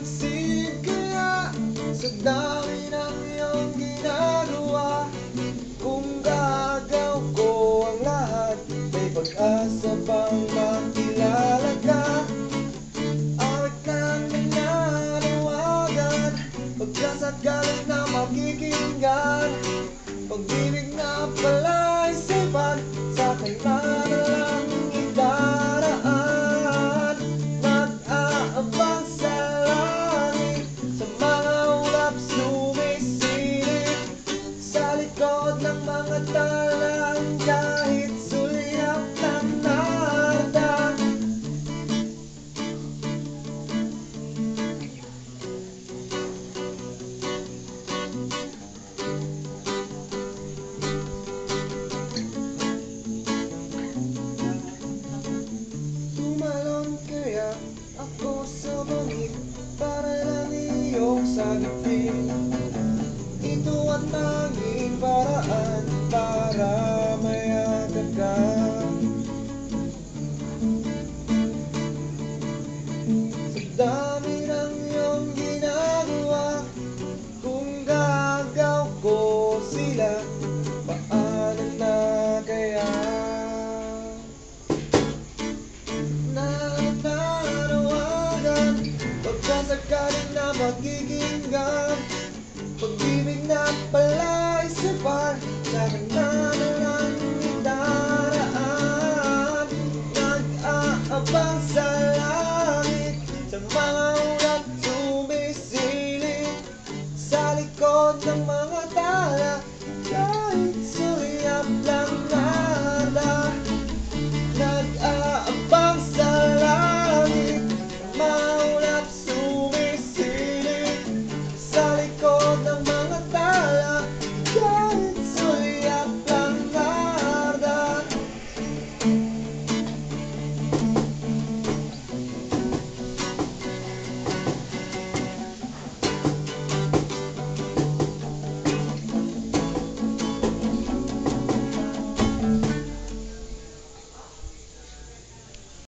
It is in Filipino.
napapansin kaya sa dami ng iyong ginagawa? Kung gagaw ko ang lahat, may pag-asa bang makilala ka? Awit ng nananawagan, pagkasagaling na makikinggan, pag-ibig na palaisipan, sa kanya na lang idaraan. Nag-aabang sa langit, sa mga ulap sumisilip, sa likod ng mga talang kahit suliyap ng narda. Tumalon kaya ako sa bangin para lang iyong sagipin. Ito ang tanging paraan para mayagad ka. Sa dami ng iyong ginagawa, kung gagaw ko sila, paano na kaya? Nananawagan, pagkasagaling na makikinggan, pag-ibig na palaisipan, sa akin na